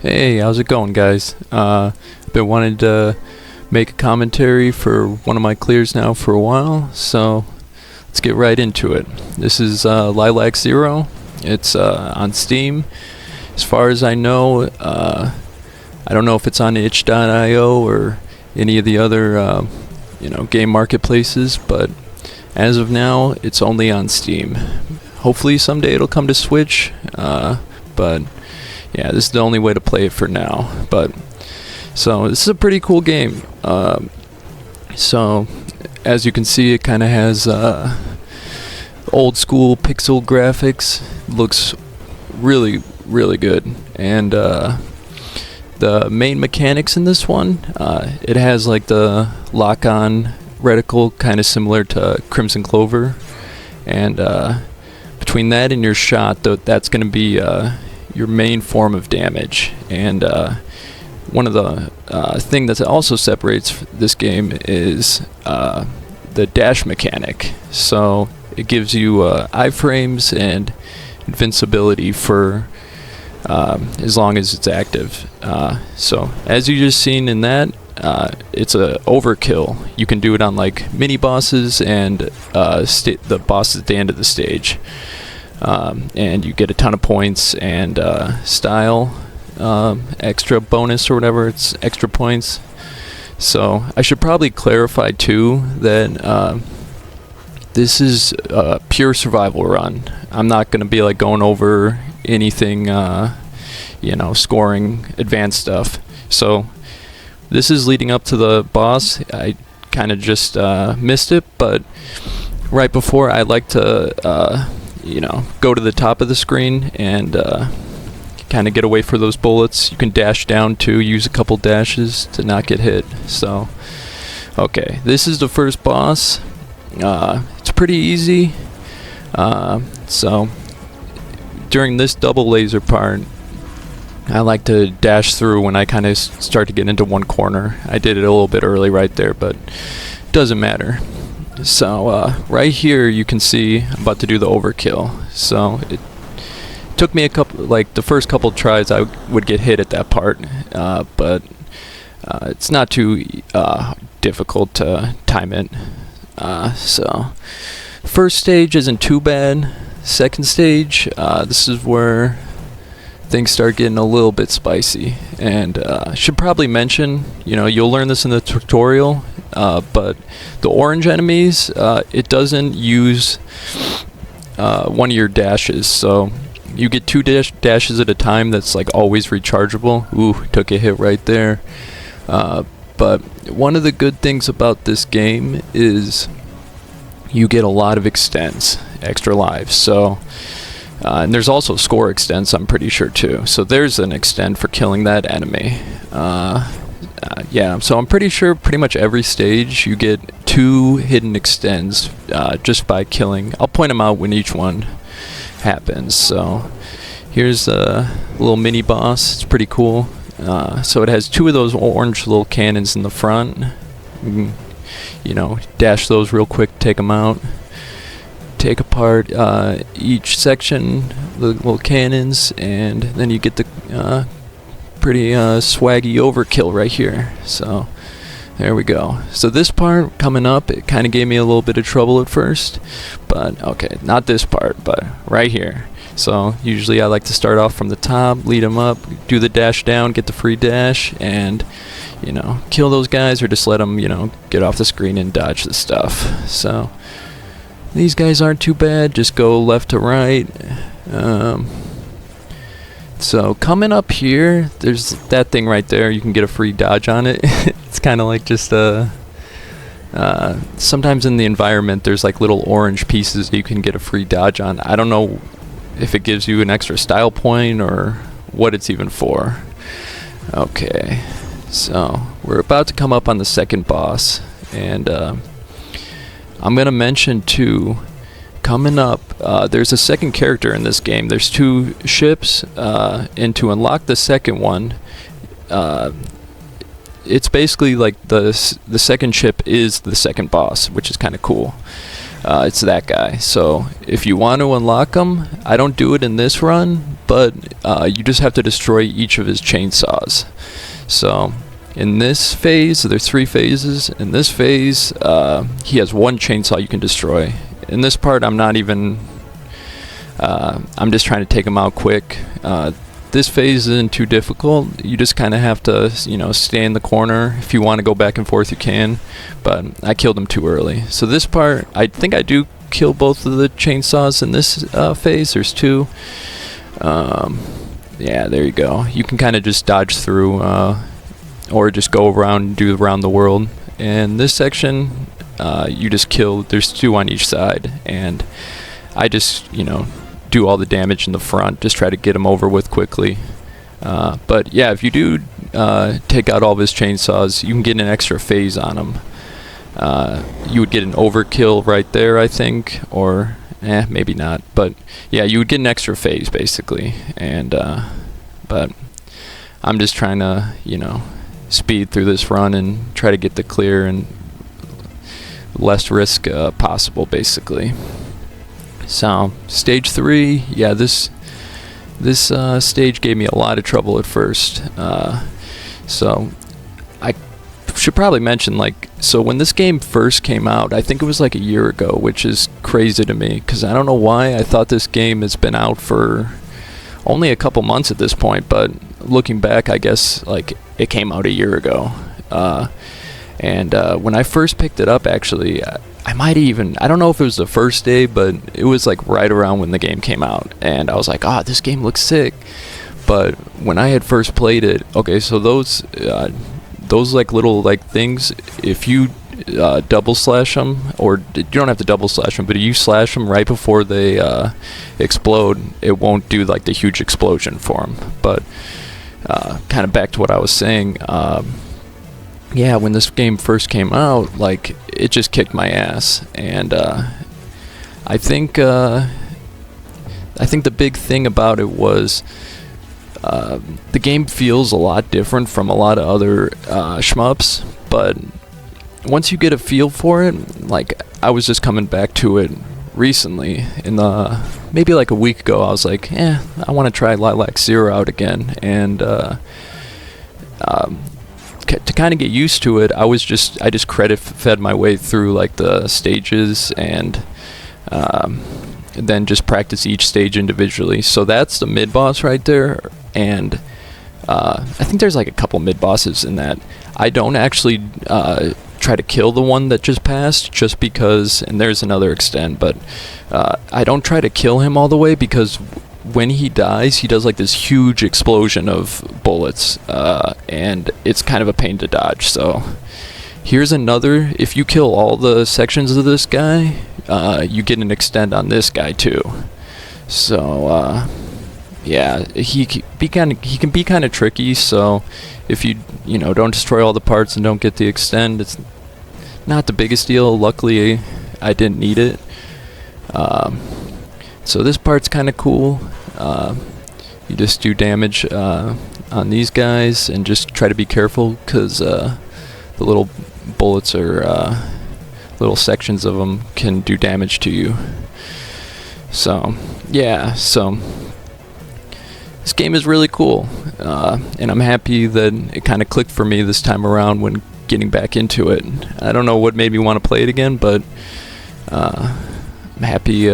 Hey, how's it going, guys? Been wanting to make a commentary for one of my clears now for a while, so let's get right into it. This is Lilac 0. It's on Steam. As far as I know, I don't know if it's on itch.io or any of the other game marketplaces, but as of now, it's only on Steam. Hopefully someday it'll come to Switch, but yeah, this is the only way to play it for now. But so this is a pretty cool game. So as you can see, it kind of has old school pixel graphics. Looks really good. And the main mechanics in this one, it has like the lock-on reticle, kind of similar to Crimson Clover, and between that and your shot, that's going to be your main form of damage. And one of the thing that also separates this game is the dash mechanic. So it gives you iframes and invincibility for as long as it's active. So as you just seen in that, it's a overkill. You can do it on like mini bosses and the bosses at the end of the stage. And you get a ton of points and style extra bonus or whatever, it's extra points. So I should probably clarify too that this is a pure survival run. I'm not going to be like going over anything, scoring advanced stuff. So this is leading up to the boss. I kind of just missed it, but right before, I like to go to the top of the screen and kind of get away from those bullets. You can dash down too, use a couple dashes to not get hit. So, okay, this is the first boss. It's pretty easy. So, during this double laser part, I like to dash through when I kind of start to get into one corner. I did it a little bit early right there, but it doesn't matter. So right here you can see I'm about to do the overkill. So it took me the first couple tries I would get hit at that part, but it's not too difficult to time it. So first stage isn't too bad. Second stage, this is where things start getting a little bit spicy. And should probably mention, you'll learn this in the tutorial, but the orange enemies, it doesn't use one of your dashes, so you get two dashes at a time. That's like always rechargeable. Ooh, took a hit right there. But one of the good things about this game is you get a lot of extends, extra lives. So and there's also score extends, I'm pretty sure too. So there's an extend for killing that enemy. Yeah, so I'm pretty sure pretty much every stage you get 2 hidden extends just by killing. I'll point them out when each one happens. So here's a little mini boss. It's pretty cool. So it has 2 of those orange little cannons in the front. You can, dash those real quick, take them out. Take apart each section, the little cannons, and then you get the pretty swaggy overkill right here. So there we go. So this part coming up, it kind of gave me a little bit of trouble at first, but okay, not this part, but right here. So usually I like to start off from the top, lead them up, do the dash down, get the free dash, and kill those guys, or just let them get off the screen and dodge the stuff. So these guys aren't too bad, just go left to right. So coming up here, there's that thing right there. You can get a free dodge on it. It's kind of like just sometimes in the environment there's like little orange pieces you can get a free dodge on. I don't know if it gives you an extra style point or what it's even for. Okay, so we're about to come up on the second boss, and I'm gonna mention too, coming up, there's a second character in this game. There's 2 ships, and to unlock the second one, it's basically like the second ship is the second boss, which is kind of cool. it's that guy. So if you want to unlock him, I don't do it in this run, but you just have to destroy each of his chainsaws. So in this phase, there's 3 phases. In this phase, he has 1 chainsaw you can destroy. In this part, I'm not even... I'm just trying to take him out quick. This phase isn't too difficult. You just kind of have to, you know, stay in the corner. If you want to go back and forth, you can. But I killed him too early. So this part, I think I do kill both of the chainsaws in this phase. There's 2. Yeah, there you go. You can kind of just dodge through, or just go around and do around the world. And this section, you just kill. There's 2 on each side, and I just, you know, do all the damage in the front, just try to get him over with quickly. But yeah, if you do take out all of his chainsaws, you can get an extra phase on him. You would get an overkill right there, I think, or maybe not. But yeah, you would get an extra phase basically. And but I'm just trying to, you know, speed through this run and try to get the clear and less risk possible basically. So stage 3, yeah, this stage gave me a lot of trouble at first. So I should probably mention, like, so when this game first came out, I think it was like a year ago, which is crazy to me because I don't know why I thought this game has been out for only a couple months at this point, but looking back, I guess like it came out a year ago. And when I first picked it up, actually, I might even, I don't know if it was the first day, but it was like right around when the game came out. And I was like, this game looks sick. But when I had first played it, okay, so those like little like things, if you double slash them, or you don't have to double slash them, but if you slash them right before they explode, it won't do like the huge explosion for them. But kind of back to what I was saying, yeah, when this game first came out, like, it just kicked my ass, and I think the big thing about it was the game feels a lot different from a lot of other shmups, but once you get a feel for it, like, I was just coming back to it recently, maybe like a week ago, I was like, I want to try Lilac 0 out again, and to kind of get used to it, I just credit fed my way through like the stages, and then just practice each stage individually. So that's the mid boss right there, and I think there's like a couple mid bosses in that. I don't actually try to kill the one that just passed, just because, and there's another extent, but I don't try to kill him all the way, because when he dies, he does like this huge explosion of bullets, and it's kind of a pain to dodge. So here's another, if you kill all the sections of this guy, you get an extend on this guy too. So yeah, he can be kind of tricky. So if you don't destroy all the parts and don't get the extend, it's not the biggest deal. Luckily, I didn't need it. So this part's kind of cool. You just do damage on these guys and just try to be careful, because the little bullets or little sections of them can do damage to you. So yeah, so this game is really cool, and I'm happy that it kind of clicked for me this time around when getting back into it. I don't know what made me want to play it again, but I'm happy.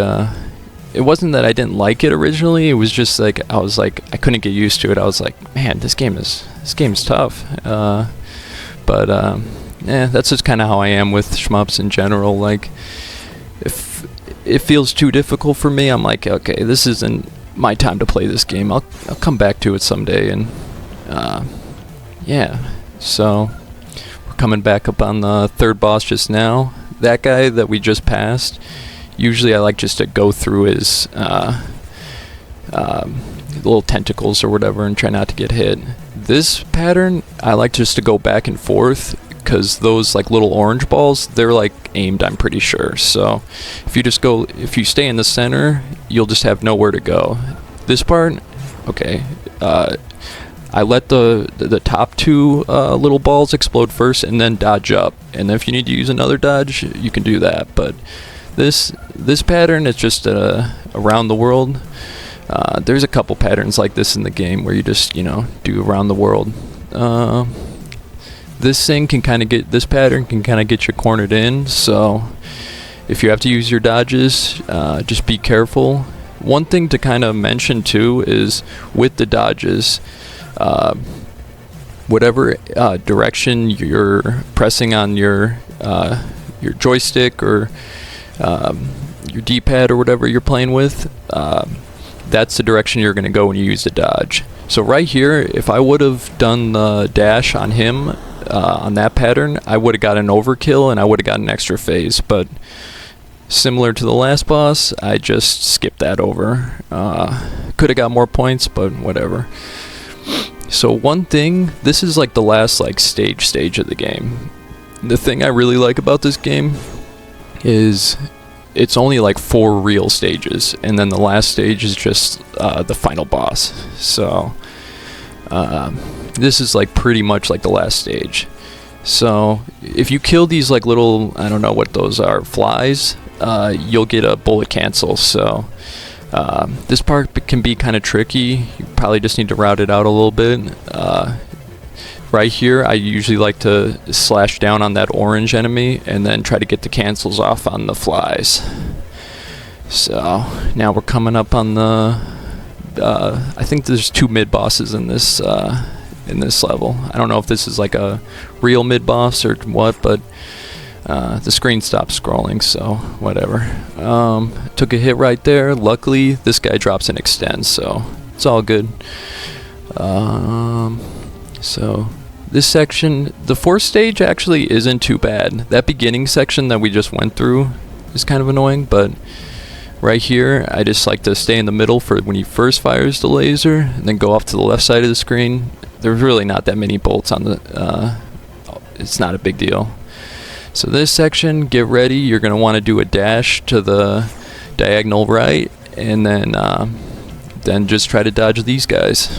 It wasn't that I didn't like it originally. It was just like I I couldn't get used to it. I was like, man, this game is tough. But that's just kind of how I am with shmups in general. Like, if it feels too difficult for me, I'm like, okay, this isn't my time to play this game. I'll come back to it someday. And yeah, so we're coming back up on the third boss just now. That guy that we just passed. Usually I like just to go through his little tentacles or whatever and try not to get hit. This pattern, I like just to go back and forth, because those like little orange balls, they're like aimed, I'm pretty sure. So if you stay in the center, you'll just have nowhere to go. This part, okay, I let the top 2 little balls explode first and then dodge up. And if you need to use another dodge, you can do that. But This pattern is just around the world. There's a couple patterns like this in the game where you just, you know, do around the world. This pattern can kind of get you cornered in, so if you have to use your dodges, just be careful. One thing to kind of mention too is with the dodges, whatever direction you're pressing on your joystick or your D-pad or whatever you're playing with, that's the direction you're going to go when you use the dodge. So right here, if I would have done the dash on him on that pattern, I would have got an overkill and I would have got an extra phase, but similar to the last boss, I just skipped that over. Could have got more points, but whatever. So one thing, this is like the last like stage of the game. The thing I really like about this game is it's only like 4 real stages, and then the last stage is just the final boss. So this is like pretty much like the last stage. So if you kill these like little, I don't know what those are, flies, you'll get a bullet cancel. So this part can be kind of tricky. You probably just need to route it out a little bit. Right here, I usually like to slash down on that orange enemy and then try to get the cancels off on the flies. So now we're coming up on the I think there's 2 mid bosses in this level. I don't know if this is like a real mid boss or what, but the screen stopped scrolling, so whatever. Took a hit right there. Luckily this guy drops and extends, so it's all good. So this section, the 4th stage actually isn't too bad. That beginning section that we just went through is kind of annoying, but right here I just like to stay in the middle for when he first fires the laser and then go off to the left side of the screen. There's really not that many bolts on the it's not a big deal. So this section, get ready, you're going to want to do a dash to the diagonal right, and then just try to dodge these guys.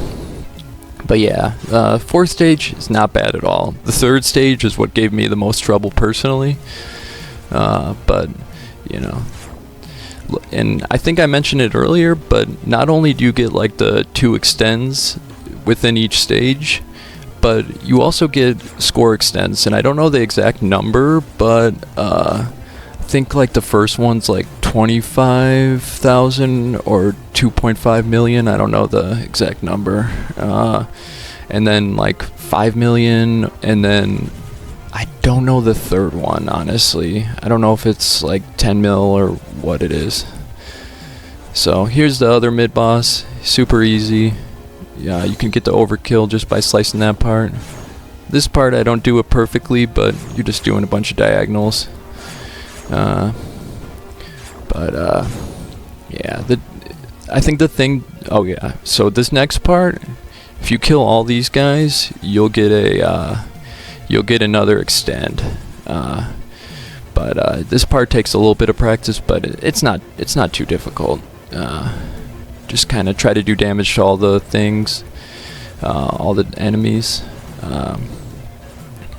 But yeah, 4th stage is not bad at all. The 3rd stage is what gave me the most trouble personally. But, you know, and I think I mentioned it earlier, but not only do you get like the 2 extends within each stage, but you also get score extends, and I don't know the exact number, but I think like the first one's like 25,000 or 2.5 million. I don't know the exact number. And then like 5 million, and then I don't know the 3rd one, honestly. I don't know if it's like 10 mil or what it is. So here's the other mid boss. Super easy. Yeah, you can get the overkill just by slicing that part. This part I don't do it perfectly, but you're just doing a bunch of diagonals. Yeah, I think the thing, oh yeah, so this next part, if you kill all these guys, you'll get another extend. This part takes a little bit of practice, but it's not too difficult. Just kind of try to do damage to all the things, all the enemies.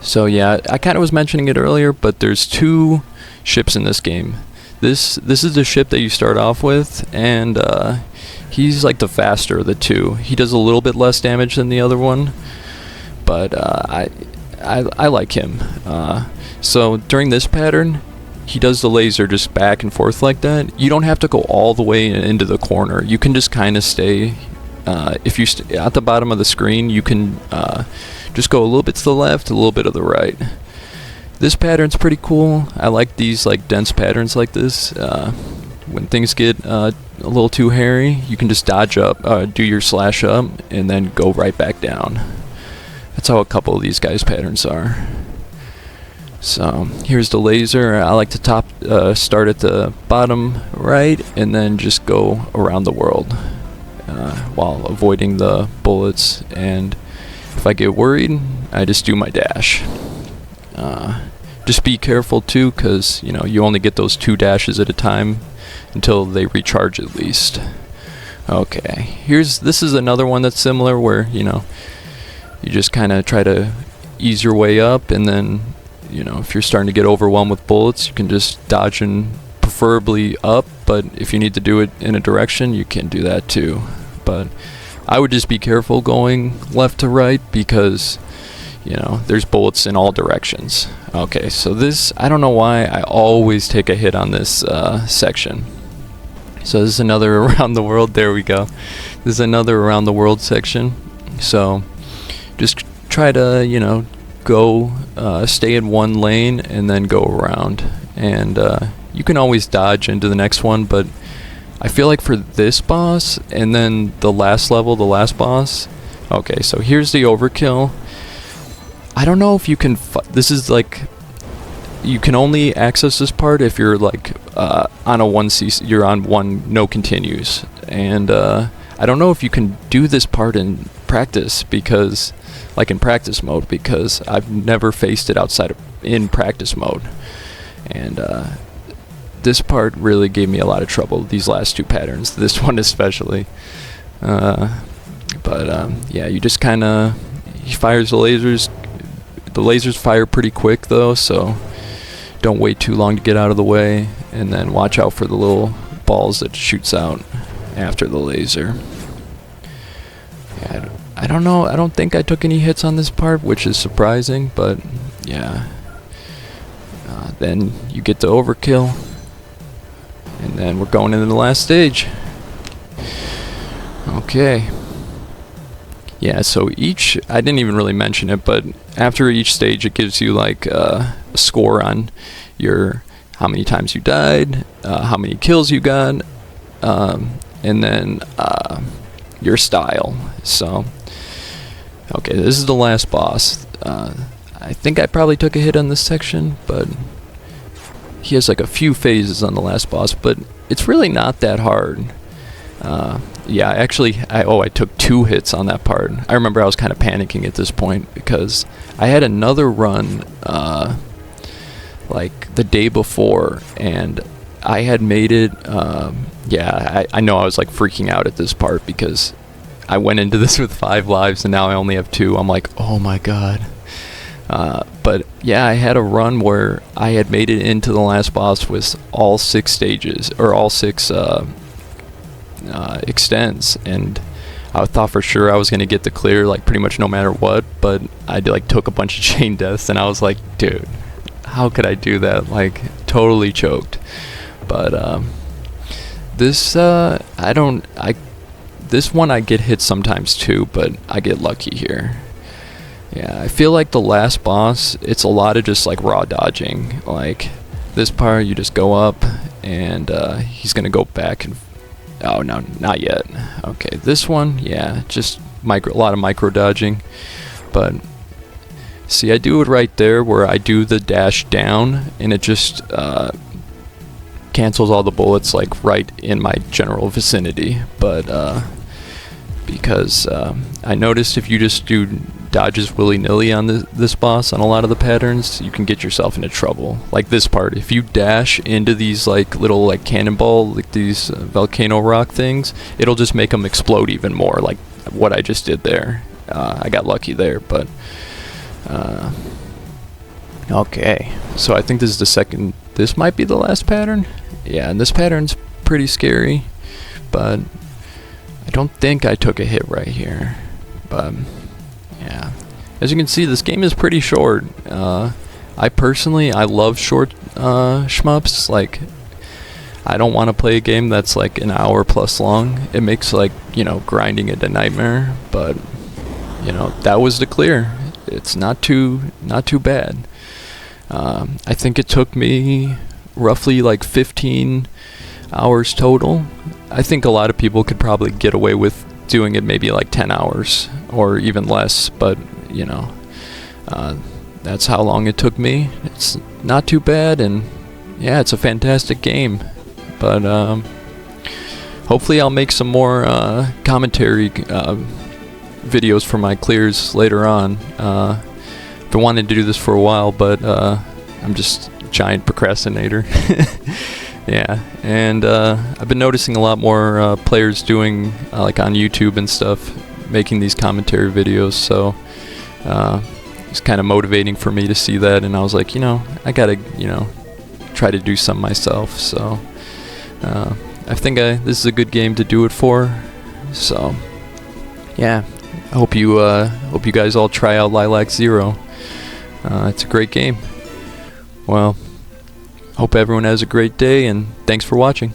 So yeah, I kind of was mentioning it earlier, but there's 2 ships in this game. This is the ship that you start off with, and he's like the faster of the 2. He does a little bit less damage than the other one, but I like him. So during this pattern, he does the laser just back and forth like that. You don't have to go all the way into the corner. You can just kind of stay. If you at the bottom of the screen, you can just go a little bit to the left, a little bit to the right. This pattern's pretty cool. I like these like dense patterns like this. When things get a little too hairy, you can just dodge up, do your slash up, and then go right back down. That's how a couple of these guys' patterns are. So here's the laser. I like to start at the bottom right and then just go around the world while avoiding the bullets, and if I get worried, I just do my dash. Just be careful too, because you know you only get those 2 dashes at a time until they recharge at least. Okay, this is another one that's similar, where you know you just kind of try to ease your way up, and then you know if you're starting to get overwhelmed with bullets, you can just dodge and preferably up, but if you need to do it in a direction, you can do that too. But I would just be careful going left to right because, you know, there's bullets in all directions. Okay, so this, I don't know why I always take a hit on this section. So this is another around the world. There we go. This is another around the world section. So just try to, you know, go stay in one lane and then go around. And you can always dodge into the next one, but I feel like for this boss and then the last level, the last boss. Okay, so here's the overkill. I don't know if you can. This is like, you can only access this part if you're like on a 1C. You're on one no continues, and I don't know if you can do this part in practice because, like in practice mode, because I've never faced it outside of in practice mode, and this part really gave me a lot of trouble. These last two patterns, this one especially, but yeah, you just kind of, he fires the lasers. The lasers fire pretty quick though, so don't wait too long to get out of the way, and then watch out for the little balls that shoots out after the laser. Yeah, I don't know, I don't think I took any hits on this part, which is surprising, but yeah. Then you get to overkill, and then we're going into the last stage. Okay. Yeah, so each, I didn't even really mention it, but after each stage it gives you like a score on your, how many times you died, how many kills you got, and then your style. So, okay, this is the last boss. I think I probably took a hit on this section, but he has like a few phases on the last boss, but it's really not that hard. Yeah, actually, I took 2 hits on that part. I remember I was kind of panicking at this point because I had another run like the day before, and I had made it. Yeah, I know I was like freaking out at this part because I went into this with 5 lives and now I only have 2. I'm like, oh my god. But yeah, I had a run where I had made it into the last boss with all 6 stages, or all 6 extends, and I thought for sure I was gonna get the clear like pretty much no matter what, but I like took a bunch of chain deaths and I was like, dude, how could I do that? Like totally choked. But this this one I get hit sometimes too, but I get lucky here. Yeah, I feel like the last boss, it's a lot of just like raw dodging. Like this part you just go up and he's gonna go back and, oh no, not yet. Okay, this one, yeah, just a lot of micro dodging. But see, I do it right there where I do the dash down and it just cancels all the bullets like right in my general vicinity. But because I noticed if you just do dodges willy-nilly on this boss on a lot of the patterns, you can get yourself into trouble. Like this part, if you dash into these like little like cannonball, like these volcano rock things, it'll just make them explode even more, like what I just did there. I got lucky there, but okay, so I think this is the second, this might be the last pattern. Yeah, and this pattern's pretty scary, but I don't think I took a hit right here. But yeah, as you can see, this game is pretty short. I personally, I love short shmups. Like, I don't want to play a game that's like an hour plus long. It makes like, you know, grinding it a nightmare. But you know, that was the clear. It's not too bad. I think it took me roughly like 15 hours total. I think a lot of people could probably get away with doing it maybe like 10 hours or even less, but you know, that's how long it took me. It's not too bad, and yeah, it's a fantastic game. But hopefully I'll make some more commentary videos for my clears later on. I've been wanting to do this for a while, but I'm just a giant procrastinator. Yeah, and I've been noticing a lot more players doing like on YouTube and stuff, making these commentary videos, so it's kind of motivating for me to see that, and I was like, you know, I gotta, you know, try to do some myself. So I think this is a good game to do it for. So yeah, I hope you guys all try out Lilac Zero. It's a great game. Well, hope everyone has a great day, and thanks for watching.